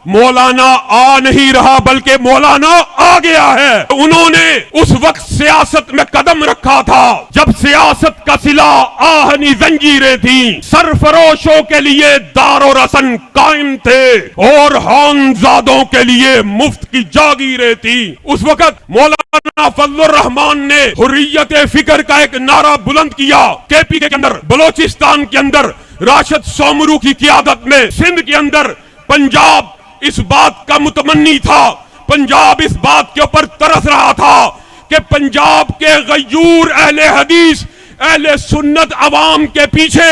मौलाना आ नहीं रहा बल्कि मौलाना आ गया है। उन्होंने उस वक्त सियासत में कदम रखा था जब सियासत का सिला आहनी जंजीरें थी, सरफरोशों के लिए दारो रसन कायम थे और हानजादों के लिए मुफ्त की जागीरें थी। उस वक्त मौलाना फजलुर रहमान ने हुर्रियत फिक्र का एक नारा बुलंद किया। केपी के अंदर, बलोचिस्तान के अंदर राशिद सोमरू की क़ियादत में, सिंध के अंदर पंजाब इस बात का मुतमन्नी था, पंजाब इस बात के ऊपर तरस रहा था कि पंजाब के गयूर अहले हदीस, अहले सुन्नत अवाम के पीछे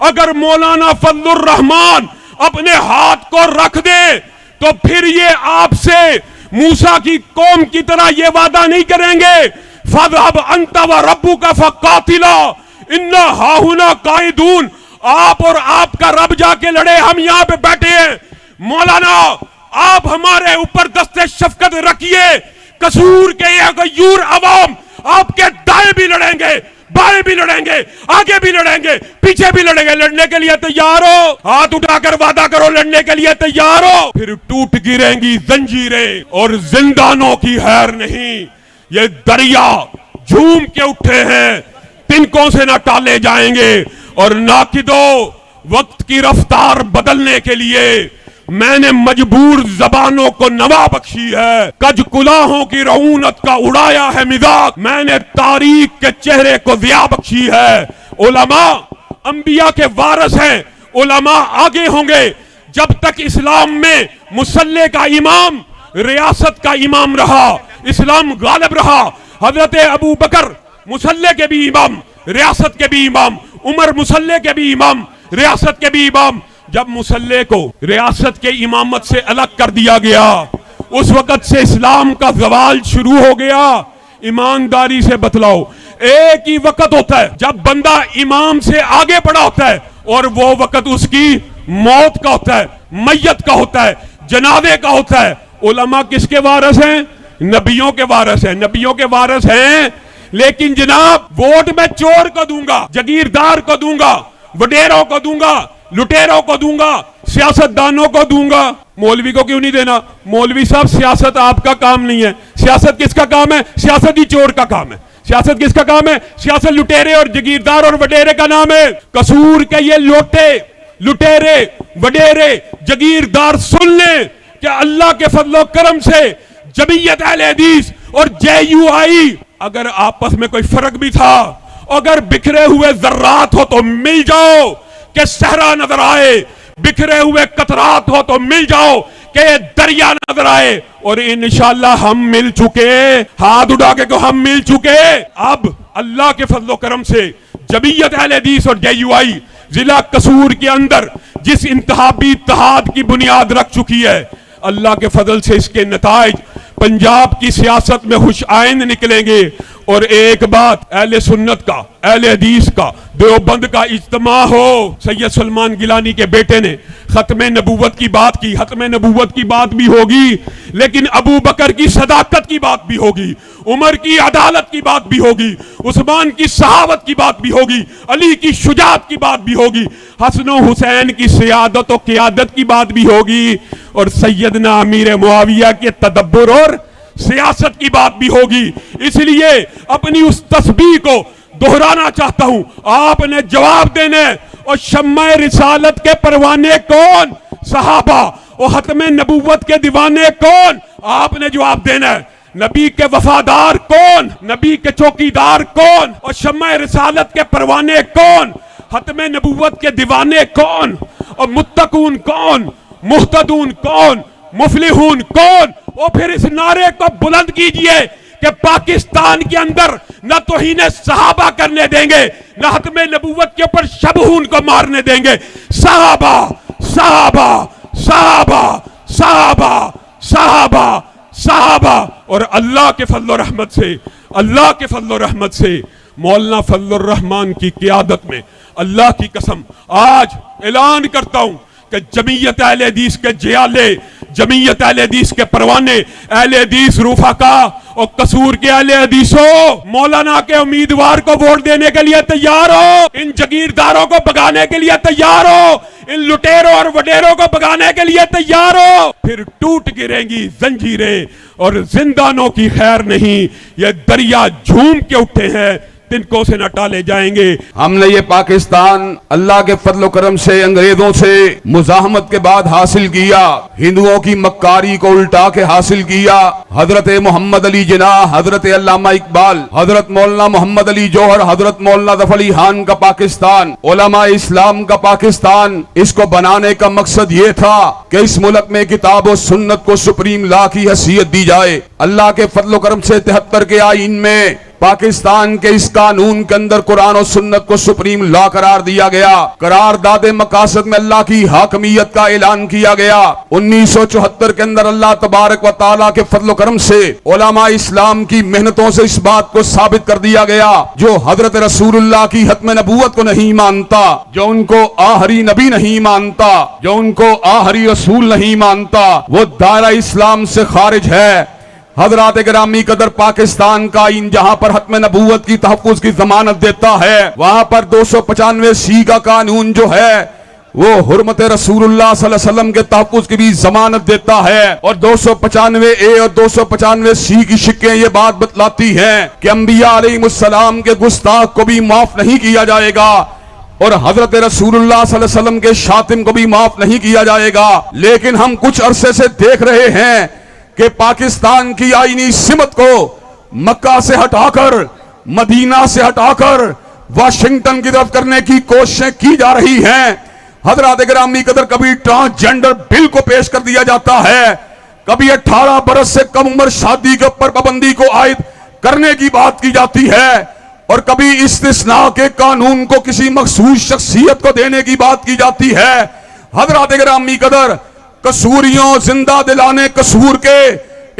अगर मौलाना फजलुर रहमान अपने हाथ को रख दे तो फिर ये आपसे मूसा की कौम की तरह ये वादा नहीं करेंगे, फज़हब अंता व रब्बुका फक़ातिला इन्ना हाहुना काइदून, आप और आपका रब जाके लड़े, हम यहां पे बैठे हैं। मौलाना आप हमारे ऊपर दस्ते शफकत रखिए, कसूर के ये गयूर अवाम आपके दाएं भी लड़ेंगे, बाएं भी लड़ेंगे, आगे भी लड़ेंगे, पीछे भी लड़ेंगे। लड़ने के लिए तैयार हो? हाथ उठाकर वादा करो, लड़ने के लिए तैयार हो? फिर टूट गिरेंगी जंजीरें और जिंदानों की हैर नहीं। ये दरिया झूम के उठे हैं, तिनकों से ना टाले जाएंगे। और नाकिदो, वक्त की रफ्तार बदलने के लिए मैंने मजबूर जबानों को नवा बख्शी है, कज कुलाहों की रऊनत का उड़ाया है मिजाज, मैंने तारीख के चेहरे को दिया बख्शी है। उलमा अंबिया के वारिस हैं, उलमा आगे होंगे। जब तक इस्लाम में मुसल्ले का इमाम रियासत का इमाम रहा, इस्लाम गालिब रहा। हजरत अबू बकर मुसल्ले के भी इमाम, रियासत के भी इमाम, उमर मुसल्ले के भी इमाम, रियासत के भी इमाम। जब मुसल्ले को रियासत के इमामत से अलग कर दिया गया, उस वक्त से इस्लाम का ज़वाल शुरू हो गया। ईमानदारी से बतलाओ, एक ही वक्त होता है जब बंदा इमाम से आगे बढ़ा होता है और वो वक्त उसकी मौत का होता है, मैयत का होता है, जनाजे का होता है। उलमा किसके वारिस हैं? नबियों के वारिस हैं, नबियों के वारिस हैं। लेकिन जनाब, वोट मैं चोर को दूंगा, जगीरदार को दूंगा, वडेरों को दूंगा, लुटेरों को दूंगा, सियासतदानों को दूंगा। मौलवी को क्यों नहीं देना? मौलवी साहब, सियासत आपका काम नहीं है। सियासत किसका काम है? सियासत ही चोर का काम है। सियासत किसका काम है? सियासत लुटेरे और जगीरदार और वडेरे का नाम है। कसूर के ये लोटे, लुटेरे, वडेरे, जगीरदार सुन ले कि अल्लाह के फजलो करम से जमीयत अहले हदीस और JUI अगर आपस में कोई फर्क भी था, अगर बिखरे हुए जर्रात हो तो मिल जाओ कि सहरा नजर आए, बिखरे हुए कतरात हो तो मिल जाओ कि दरिया नजर आए। और इंशाअल्लाह हम मिल चुके, हाथ उठा के को हम मिल चुके। अब अल्लाह के फजलो करम से जमीयत अहले हदीस और JUI जिला कसूर के अंदर जिस इंतहाबी इत्तेहाद की बुनियाद रख चुकी है, अल्लाह के फजल से इसके नताइज पंजाब की सियासत में खुश आइंद निकलेंगे। और एक बात, अहले सुन्नत का, अहले हदीस का, देवबंद का इज्तिमा हो। सैयद सलमान गिलानी के बेटे ने खत्मे नबूवत की बात की, खत्मे नबूवत की बात भी होगी, लेकिन अबू बकर की सदाकत की बात भी होगी, उमर की अदालत की बात भी होगी, उस्मान की सहावत की बात भी होगी, अली की शुजात की बात भी होगी, हसन हुसैन की सियादत और क़ियादत की बात भी होगी, और सैयदना अमीर मुआविया के तदब्बुर और सियासत की बात भी होगी। इसलिए अपनी उस तस्बीह को दोहराना चाहता हूं, आपने जवाब देने। और शम्मा रिसालत के परवाने कौन? सहाबा। और खत्मे नबूवत के दीवाने कौन? आपने जवाब देना है। नबी के वफादार कौन? नबी के चौकीदार कौन? और शम्मा रिसालत के परवाने कौन? खत्मे नबूवत के दीवाने कौन? और मुत्तकून कौन? मुहतदून कौन? मुफलिहून कौन? और फिर इस नारे को बुलंद कीजिए कि पाकिस्तान के अंदर न तौहीन सहाबा करने देंगे, न खत्मे नबूवत के ऊपर शबहून को मारने देंगे। सहाबा, सहाबा, सहाबा, सहाबा, सहाबा, सहाबा। और अल्लाह के फजल और रहमत से, अल्लाह के फजल और रहमत से मौलाना फजलुर रहमान की क़ियादत में अल्लाह की कसम आज ऐलान करता हूं कि जमीयत अहले हदीस के जियाले, जमीयत अहले हदीस के परवाने, अहले हदीस रूफाका और कसूर के अहले हदीसों, मौलाना के उम्मीदवार को वोट देने के लिए तैयार हो, इन जागीरदारों को भगाने के लिए तैयार हो, इन लुटेरों और वडेरों को भगाने के लिए तैयार हो, फिर टूट गिरेंगी जंजीरें और जिंदानों की खैर नहीं। ये दरिया झूम के उठे हैं, तिनको से न टाले जाएंगे। हमने ये पाकिस्तान अल्लाह के फजल करम से अंग्रेजों से मुजाहमत के बाद हासिल किया, हिंदुओं की मक्कारी को उल्टा के हासिल किया। हजरत मोहम्मद अली जिन्नाह, हजरत अल्लामा इकबाल, हजरत मौलाना मोहम्मद अली जौहर, हजरत मौलाना ज़फ़र अली खान का पाकिस्तान, उलमा इस्लाम का पाकिस्तान, इसको बनाने का मकसद ये था कि इस मुल्क में किताब और सुन्नत को सुप्रीम लॉ की हैसियत दी जाए। अल्लाह के फजल करम से 73 के आईन में पाकिस्तान के इस कानून के अंदर कुरान और सुन्नत को सुप्रीम लॉ करार दिया गया। करारदादे मकासद में अल्लाह की हाकमियत का ऐलान किया गया। 1974 के अंदर अल्लाह तबारक व तआला के फजल करम से उलमा इस्लाम की मेहनतों से इस बात को साबित कर दिया गया, जो हजरत रसूलुल्लाह की खत्म नबूवत को नहीं मानता, जो उनको आखिरी नबी नहीं मानता, जो उनको आखिरी रसूल नहीं मानता, वो दायरा इस्लाम से खारिज है। हजरात गिरामी कदर, पाकिस्तान का आईन जहां पर खत्म नबूवत की तहफ़्फ़ुज़ की जमानत देता है, वहां पर 295C का कानून जो है वो हुर्मत रसूलुल्लाह सल्लल्लाहु अलैहि वसल्लम के तहफ़्फ़ुज़ की भी जमानत देता है। और 295A और 295C की शिक्कें ये बात बतलाती हैं कि अंबिया अलैहिमुस्सलाम के गुस्ताख को भी माफ नहीं किया जाएगा और हजरत रसूलुल्लाह सल्लल्लाहु अलैहि वसल्लम के शातिम को भी माफ नहीं किया जाएगा। लेकिन हम कुछ अरसे से देख रहे हैं कि पाकिस्तान की आईनी सिमत को मक्का से हटाकर, मदीना से हटाकर वाशिंगटन की तरफ करने की कोशिशें की जा रही हैं। हजरात गिरामी कदर, कभी ट्रांसजेंडर बिल को पेश कर दिया जाता है, कभी 18 बरस से कम उम्र शादी के ऊपर पाबंदी को आयद करने की बात की जाती है, और कभी इस्तिस्ना के कानून को किसी मखसूस शख्सियत को देने की बात की जाती है। हजरात गिरामी कदर, कसूरियों जिंदा दिलाने कसूर के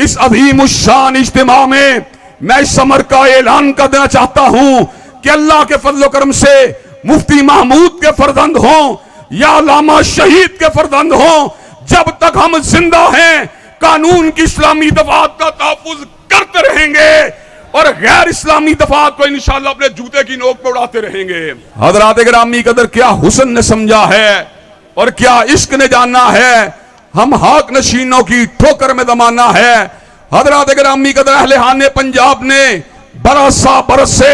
इस अजीम शान इज्तिमा में मैं इस समर का ऐलान कर देना चाहता हूं कि अल्लाह के फजल करम से मुफ्ती महमूद के फर्जंद हों या अल्लामा शहीद के फर्जंद हों, जब तक हम जिंदा हैं कानून की इस्लामी दफात का तहफ़्फ़ुज़ करते रहेंगे और गैर इस्लामी दफात को इंशाअल्लाह अपने जूते की नोक पर उड़ाते रहेंगे। हजरात गिरामी कदर, क्या हुस्न ने समझा है और क्या इश्क ने जाना है, हम हाक नशीनों की ठोकर में दमाना है। हजरात गिरामी कदर, अहले हाने पंजाब ने बरस से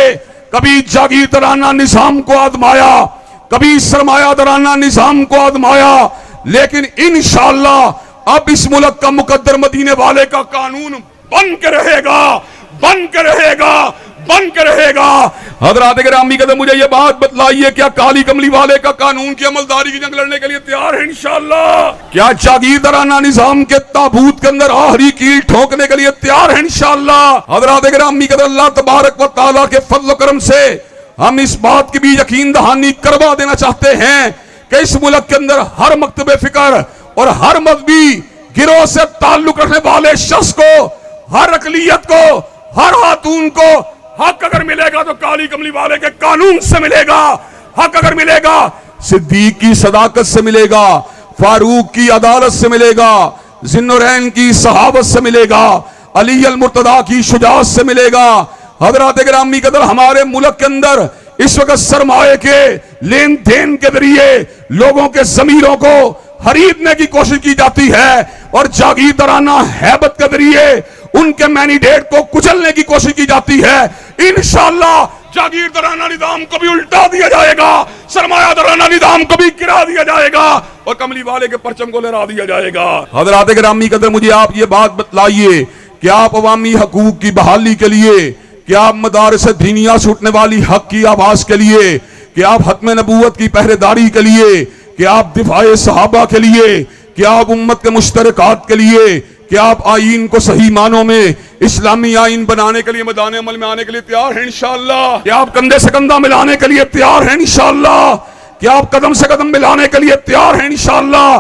कभी जागीरदाराना निजाम को आजमाया, कभी सरमायादाराना निजाम को आजमाया, लेकिन इंशाअल्लाह अब इस मुल्क का मुकद्दर मदीने वाले का कानून बन के रहेगा, बन के रहेगा, बन के रहेगा। हजरात गिरामी कदर, मुझे ये बात बतलाइए, क्या काली कमली वाले का कानून की अमलदारी की जंग लड़ने के लिए तैयार है इंशाअल्लाह? क्या जागीरदाराना निजाम के ताबूत के अंदर आखिरी कील ठोकने के लिए तैयार है इंशाअल्लाह? हजरात गिरामी कदर, अल्लाह तबारक व तआला के फजल करम से हम इस बात की भी यकीन दहानी करवा देना चाहते हैं कि इस मुल्क के अंदर हर मकतबे फिक्र और हर मजहबी गिरोह से ताल्लुक रखने वाले शख्स को, हर अकलियत को, हर खातून को हक अगर मिलेगा तो काली कमली वाले के कानून से मिलेगा। हक अगर मिलेगा सिद्दीक की सदाकत से मिलेगा, फारूक की अदालत से मिलेगा, जिन्नुरैन की सहाबत से मिलेगा, अली अल मुर्तदा की शुजाअत से मिलेगा। हजरात गिरामी कदर, हमारे मुल्क के अंदर इस वक्त सरमाए के लेन देन के जरिए लोगों के जमीरों को खरीदने की कोशिश की जाती है और जागीरदाराना हैबत के जरिए उनके मैनिडेट को कुचलने की कोशिश की जाती है। इंशाअल्लाह जागीरदाराना निजाम को भी उल्टा दिया जाएगा, सरमायादाराना निजाम को भी गिरा दिया जाएगा और कमली वाले के परचम को लहरा दिया जाएगा। हजरात गिरामी कदर, मुझे आप ये बात बतलाइए कि आप अवामी हकूक की बहाली के लिए, कि आप मदारस दीनिया से उठने वाली हक की आवाज के लिए, कि आप खत्म नबूवत की पहरेदारी के लिए, कि आप दिफाए सहाबा के लिए, कि आप उम्मत के मुश्तरकात के लिए, कि आप आईन को सही मानों में इस्लामी आईन बनाने के लिए मैदान अमल में आने के लिए तैयार हैं इंशाअल्लाह? कि आप कंधे से कंधा मिलाने के लिए तैयार हैं इंशाअल्लाह? कि आप कदम से कदम मिलाने के लिए तैयार हैं इंशाअल्लाह?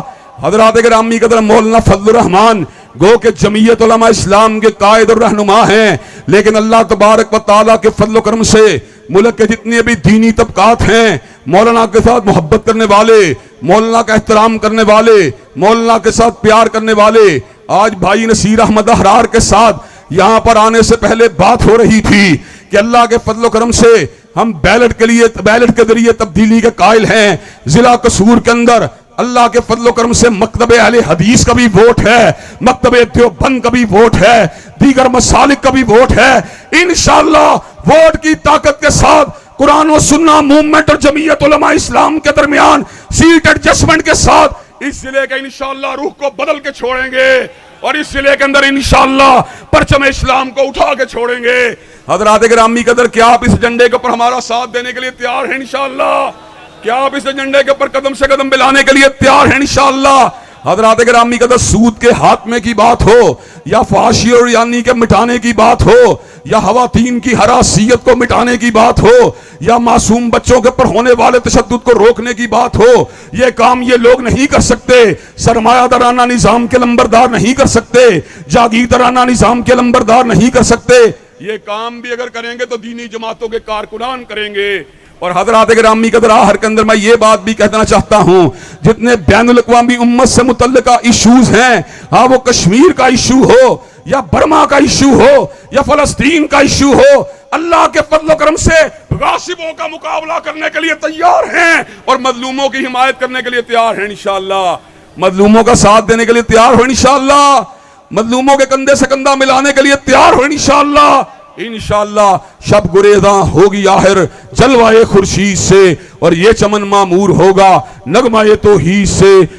हजरात गिरामी कदर, मौलाना फजलुर रहमान गो के जमीयत उलमा इस्लाम के कायद और रहनुमा हैं, लेकिन अल्लाह तबारक व तआला के फजल करम से मुल्क के जितने भी दीनी तबकात हैं, मौलाना के साथ मोहब्बत करने वाले, मौलाना का एहतराम करने वाले, मौलाना के साथ प्यार करने वाले, आज भाई नसीर अहमद अहरार के साथ यहां पर आने से पहले बात हो रही थी कि अल्लाह के फजल करम से हम बैलेट के जरिए तब्दीली के कायल हैं। जिला कसूर के अंदर अल्लाह के फजल करम से मकतबे अहले हदीस का भी वोट है, मकतबे देवबंद का भी वोट है, दीगर मसालिक का भी वोट है। इंशाअल्लाह वोट की ताकत के साथ कुरान व सुन्ना मूवमेंट और जमीयत उलमा इस्लाम के दरमियान सीट एडजस्टमेंट के साथ इस जिले के इंशाअल्लाह रूह को बदल के छोड़ेंगे और इस जिले के अंदर इंशाअल्लाह परचम इस्लाम को उठा के छोड़ेंगे। हजरात गिरामी कदर, क्या आप इस झंडे के ऊपर हमारा साथ देने के लिए तैयार हैं इंशाअल्लाह? क्या आप इस झंडे के ऊपर कदम से कदम मिलाने के लिए तैयार हैं इंशाअल्लाह? हजरात गिरामी कदर, सूद के हाथमे की बात हो या फाशी और यानी के मिटाने की बात हो या खवातीन की हरासियत को मिटाने की बात हो या मासूम बच्चों के ऊपर होने वाले तशद्दुद को रोकने की बात हो, ये काम ये लोग नहीं कर सकते। सरमायादाराना निजाम के लंबरदार नहीं कर सकते, जागीरदाराना निजाम के लंबरदार नहीं कर सकते। ये काम भी अगर करेंगे तो दीनी जमातों के कारकुनान करेंगे। और हजरात गिरामी कदर, आखिर के अंदर मैं ये बात भी कहना चाहता हूं, जितने बैनुल अक़वामी उम्मत से मुतल्लिका इशूज हैं, हाँ वो कश्मीर का इशू हो या बर्मा का इशू हो या फलस्तीन का इशू हो, अल्लाह के फजल करम से गासिबों का मुकाबला करने के लिए तैयार हैं और मजलूमों की हिमायत करने के लिए तैयार हैं इंशाअल्लाह। मजलूमों का साथ देने के लिए तैयार हो इंशाअल्लाह, मजलूमों के कंधे से कंधा मिलाने के लिए तैयार हो इंशाअल्लाह। इंशाअल्लाह शब गुरेज़ा होगी आखिर जलवाए खुर्शीद से और ये चमन मामूर होगा नगमाए तौहीद से।